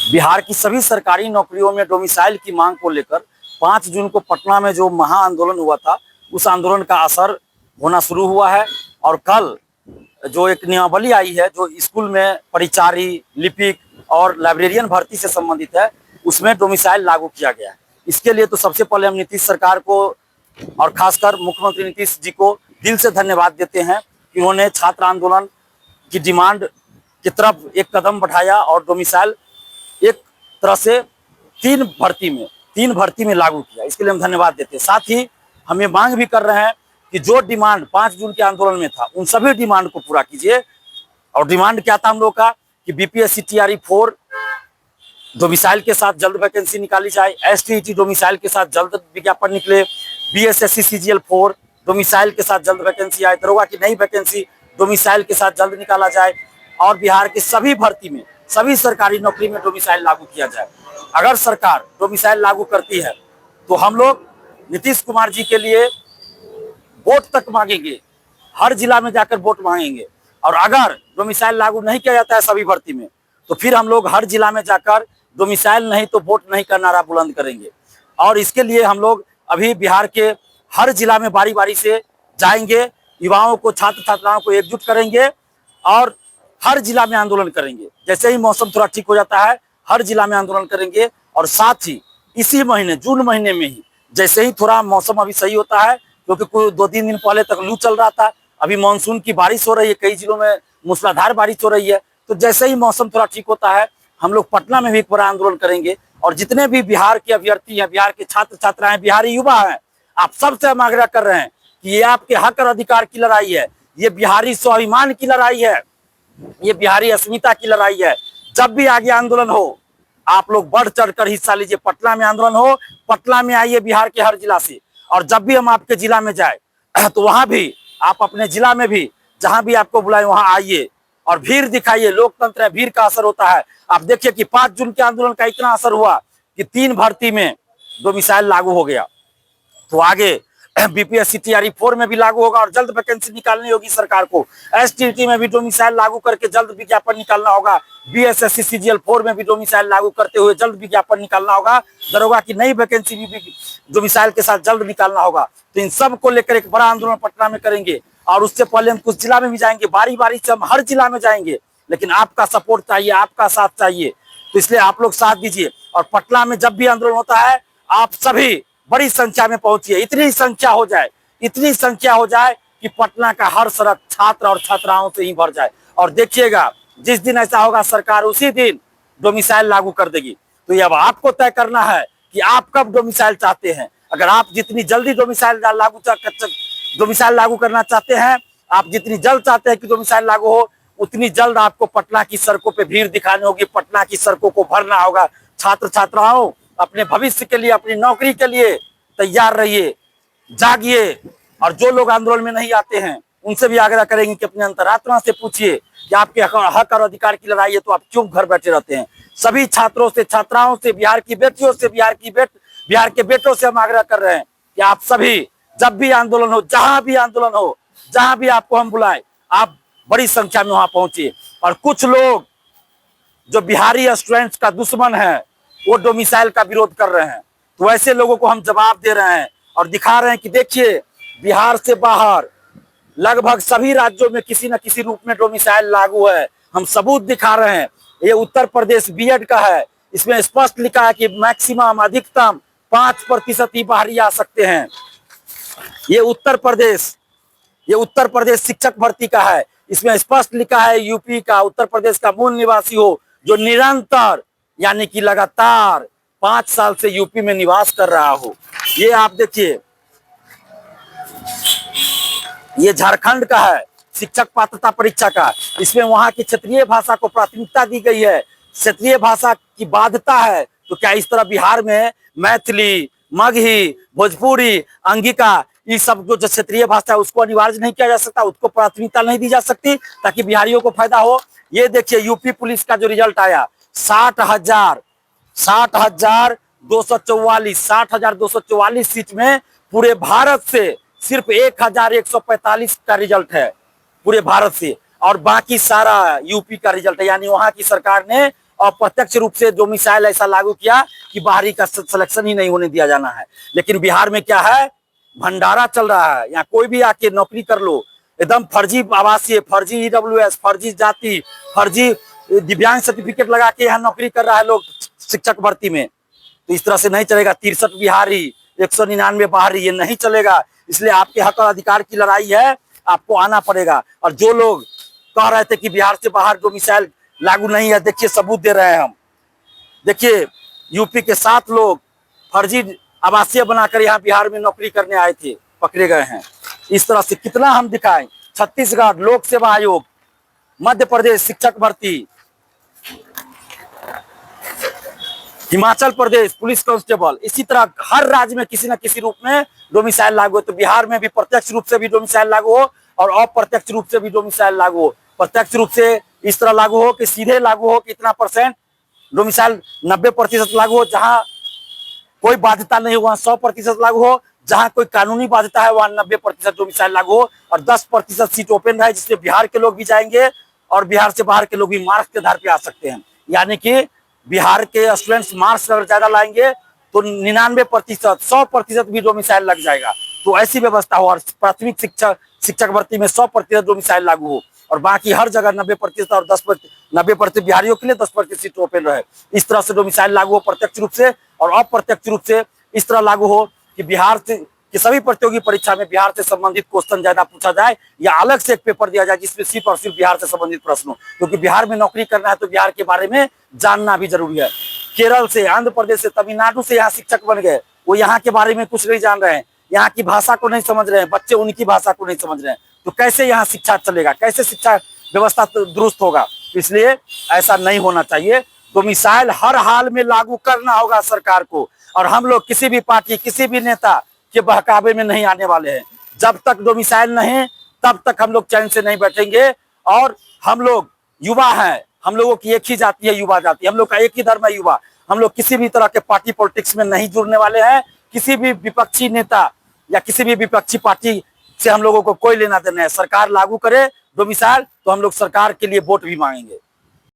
बिहार की सभी सरकारी नौकरियों में डोमिसाइल की मांग को लेकर 5 जून को पटना में जो महा आंदोलन हुआ था, उस आंदोलन का असर होना शुरू हुआ है। और कल जो एक नियमावली आई है जो स्कूल में परिचारी, लिपिक और लाइब्रेरियन भर्ती से संबंधित है, उसमें डोमिसाइल लागू किया गया है। इसके लिए तो सबसे पहले हम नीतीश सरकार को और खासकर मुख्यमंत्री नीतीश जी को दिल से धन्यवाद देते हैं कि उन्होंने छात्र आंदोलन की डिमांड की तरफ एक कदम बढ़ाया और डोमिसाइल एक तरह से तीन भर्ती में लागू किया। इसके लिए हम धन्यवाद देते हैं। साथ ही हम ये मांग भी कर रहे हैं कि जो डिमांड 5 जून के आंदोलन में था, उन सभी डिमांड को पूरा कीजिए। और डिमांड क्या था हम लोग का कि बीपीएससी टीआरई 4 डोमिसाइल के साथ जल्द वैकेंसी निकाली जाए, एसटीईटी डोमिसाइल के साथ जल्द विज्ञापन निकले, बीएसएससी सीजीएल 4 डोमिसाइल के साथ जल्द वैकेंसी आए, दरोगा की नई वैकेंसी डोमिसाइल के साथ जल्द निकाला जाए और बिहार की सभी भर्ती में, सभी सरकारी नौकरी में डोमिसाइल लागू किया जाए। अगर सरकार डोमिसाइल लागू करती है तो हम लोग नीतीश कुमार जी के लिए वोट तक मांगेंगे, हर जिला में जाकर वोट मांगेंगे। और अगर डोमिसाइल लागू नहीं किया जाता है सभी भर्ती में, तो फिर हम लोग हर जिला में जाकर डोमिसाइल नहीं तो वोट नहीं का नारा बुलंद करेंगे। और इसके लिए हम लोग अभी बिहार के हर जिला में बारी बारी से जाएंगे, युवाओं को, छात्र छात्राओं को एकजुट करेंगे और हर जिला में आंदोलन करेंगे। जैसे ही मौसम थोड़ा ठीक हो जाता है, हर जिला में आंदोलन करेंगे। और साथ ही इसी महीने, जून महीने में ही, जैसे ही थोड़ा मौसम अभी सही होता है, क्योंकि कोई 2-3 दिन पहले तक लू चल रहा था, अभी मानसून की बारिश हो रही है, कई जिलों में मूसलाधार बारिश हो रही है, तो जैसे ही मौसम थोड़ा ठीक होता है, हम लोग पटना में भी एक बड़ा आंदोलन करेंगे। और जितने भी बिहार के अभ्यर्थी हैं, बिहार के छात्र छात्राएं, बिहारी युवा हैं, आप सबसे हम आग्रह कर रहे हैं कि ये आपके हक और अधिकार की लड़ाई है, ये बिहारी स्वाभिमान की लड़ाई है, ये बिहारी अस्मिता की लड़ाई है। जब भी आगे आंदोलन हो, आप लोग बढ़ चढ़कर हिस्सा लीजिए। पटना में आंदोलन हो, पटना में आइए बिहार के हर जिला से। और जब भी हम आपके जिला में जाए तो वहां भी आप अपने जिला में भी जहां भी आपको बुलाए वहां आइए और भीड़ दिखाइए। लोकतंत्र है, भीड़ का असर होता है। आप देखिए कि 5 जून के आंदोलन का इतना असर हुआ कि 3 भर्ती में डोमिसाइल लागू हो गया। तो आगे बीपीएससी टीआरई 4 में भी लागू होगा और जल्द वैकेंसी निकालनी होगी सरकार को। एसटीईटी में भी डोमिसाइल लागू करके जल्द विज्ञापन निकालना होगा। बीएसएससी सीजीएल 4 में भी डोमिसाइल लागू करते हुए जल्द विज्ञापन निकालना होगा। दरोगा की नई वैकेंसी भी डोमिसाइल के साथ जल्द निकालना होगा। तो इन सब को लेकर एक बड़ा आंदोलन पटना में करेंगे। और उससे पहले हम कुछ जिला में भी जाएंगे, बारी बारी से हम हर जिला में जाएंगे। लेकिन आपका सपोर्ट चाहिए, आपका साथ चाहिए, तो इसलिए आप लोग साथ दीजिए। और पटना में जब भी आंदोलन होता है, आप सभी बड़ी संख्या में पहुंचिए। इतनी संख्या हो जाए कि पटना का हर सड़क छात्र और छात्राओं से ही भर जाए। और देखिएगा, जिस दिन ऐसा होगा, सरकार उसी दिन डोमिसाइल लागू कर देगी। तो ये अब आपको तय करना है कि आप कब डोमिसाइल चाहते हैं। अगर आप जितनी जल्दी डोमिसाइल लागू करना चाहते हैं, आप जितनी जल्द चाहते हैं कि डोमिसाइल लागू हो, उतनी जल्द आपको पटना की सड़कों पे भीड़ दिखानी होगी, पटना की सड़कों को भरना होगा। छात्र छात्राओं, अपने भविष्य के लिए, अपनी नौकरी के लिए तैयार रहिए, जागिए। और जो लोग आंदोलन में नहीं आते हैं, उनसे भी आग्रह करेंगे कि अपने अंतरात्मा से पूछिए कि आपके हक और अधिकार की लड़ाई है, तो आप क्यों घर बैठे रहते हैं। सभी छात्रों से, छात्राओं से, बिहार की बेटियों से, बिहार के बेटों से हम आग्रह कर रहे हैं कि आप सभी जब भी आंदोलन हो, जहां भी आंदोलन हो, जहां भी आपको हम बुलाए, आप बड़ी संख्या में वहां पहुंचिए। और कुछ लोग जो बिहारी स्टूडेंट्स का दुश्मन है, वो डोमिसाइल का विरोध कर रहे हैं, तो ऐसे लोगों को हम जवाब दे रहे हैं और दिखा रहे हैं कि देखिए, बिहार से बाहर लगभग सभी राज्यों में किसी न किसी रूप में डोमिसाइल लागू है। हम सबूत दिखा रहे हैं। ये उत्तर प्रदेश बीएड का है, इसमें स्पष्ट लिखा है कि मैक्सिमम, अधिकतम 5% ही बाहरी आ सकते हैं। ये उत्तर प्रदेश शिक्षक भर्ती का है, इसमें स्पष्ट लिखा है यूपी का, उत्तर प्रदेश का मूल निवासी हो जो निरंतर यानी कि लगातार 5 साल से यूपी में निवास कर रहा हो। ये आप देखिए, ये झारखंड का है, शिक्षक पात्रता परीक्षा का, इसमें वहां की क्षेत्रीय भाषा को प्राथमिकता दी गई है। क्षेत्रीय भाषा की बाध्यता है, तो क्या इस तरह बिहार में मैथिली, मगही, भोजपुरी, अंगिका, ये सब जो क्षेत्रीय भाषा है उसको अनिवार्य नहीं किया जा सकता, उसको प्राथमिकता नहीं दी जा सकती ताकि बिहारियों को फायदा हो। ये देखिए यूपी पुलिस का जो रिजल्ट आया, 60,244 सीट में पूरे भारत से सिर्फ 1,145 का रिजल्ट है पूरे भारत से, और बाकी सारा यूपी का रिजल्ट है। यानी वहां की सरकार ने और प्रत्यक्ष रूप से डोमिसाइल ऐसा लागू किया कि बाहरी का सिलेक्शन ही नहीं होने दिया जाना है। लेकिन बिहार में क्या है, भंडारा चल रहा है। यहाँ कोई भी आके नौकरी कर लो, एकदम फर्जी आवासीय, फर्जी ईडब्ल्यूएस, फर्जी जाति, फर्जी दिव्यांग सर्टिफिकेट लगा के यहाँ नौकरी कर रहा है लोग शिक्षक भर्ती में। तो इस तरह से नहीं चलेगा। 63 बिहारी, 199 बाहरी, ये नहीं चलेगा। इसलिए आपके हक और अधिकार की लड़ाई है, आपको आना पड़ेगा। और जो लोग कह रहे थे कि बिहार से बाहर डोमिसाइल लागू नहीं है, देखिए सबूत दे रहे हैं हम। देखिए यूपी के 7 लोग फर्जी आवासीय बनाकर यहाँ बिहार में नौकरी करने आए थे, पकड़े गए हैं। इस तरह से कितना हम दिखाएं। छत्तीसगढ़ लोक सेवा आयोग, मध्य प्रदेश शिक्षक भर्ती, हिमाचल प्रदेश पुलिस कांस्टेबल, इसी तरह हर राज्य में किसी न किसी रूप में डोमिसाइल लागू हो। तो बिहार में भी प्रत्यक्ष रूप से भी डोमिसाइल लागू हो और अप्रत्यक्ष रूप से भी डोमिसाइल लागू हो। प्रत्यक्ष रूप से इस तरह लागू हो कि सीधे लागू हो कि इतना % डोमिसाइल 90% लागू हो, जहां कोई बाध्यता नहीं हो वहां 100% लागू हो, जहां कोई कानूनी बाध्यता है वहां 90% डोमिसाइल लागू हो, और 10% सीट ओपन रहे, जिससे बिहार के लोग भी जाएंगे और बिहार से बाहर के लोग भी मार्क्स के आधार पर आ सकते हैं। यानी कि बिहार के स्टूडेंट्स मार्क्स अगर ज्यादा लाएंगे तो 99%, 100% भी डोमिसाइल लग जाएगा। तो ऐसी व्यवस्था हो और प्राथमिक शिक्षक भर्ती में 100% डोमिसाइल लागू हो, और बाकी हर जगह 90% और 90% बिहारियों के लिए 10% सीट ओपन रहे। इस तरह से डोमिसाइल लागू हो प्रत्यक्ष रूप से, और अप्रत्यक्ष रूप से इस तरह लागू हो कि बिहार से कि सभी प्रतियोगी परीक्षा में बिहार से संबंधित क्वेश्चन ज्यादा पूछा जाए, या अलग से एक पेपर दिया जाए जिसमें सिर्फ और सिर्फ बिहार से संबंधित प्रश्न हो। क्योंकि बिहार में नौकरी करना है तो बिहार के बारे में जानना भी जरूरी है। केरल से, आंध्र प्रदेश से, तमिलनाडु से यहाँ शिक्षक बन गए, वो यहाँ के बारे में कुछ नहीं जान रहे हैं, यहाँ की भाषा को नहीं समझ रहे हैं, बच्चे उनकी भाषा को नहीं समझ रहे हैं। तो कैसे यहाँ शिक्षा चलेगा, कैसे शिक्षा व्यवस्था दुरुस्त होगा? इसलिए ऐसा नहीं होना चाहिए। डोमिसाइल हर हाल में लागू करना होगा सरकार को, और हम लोग किसी भी पार्टी, किसी भी नेता के बहकावे में नहीं आने वाले हैं। जब तक डोमिसाइल नहीं, तब तक हम लोग चैन से नहीं बैठेंगे। और हम लोग युवा हैं, हम लोगों की एक ही जाति है, युवा जाति, हम लोग का एक ही धर्म है, युवा। हम लोग किसी भी तरह के पार्टी पॉलिटिक्स में नहीं जुड़ने वाले हैं। किसी भी विपक्षी नेता या किसी भी विपक्षी पार्टी से हम लोगों को कोई लेना देना है। सरकार लागू करे डोमिसाइल तो हम लोग सरकार के लिए वोट भी मांगेंगे।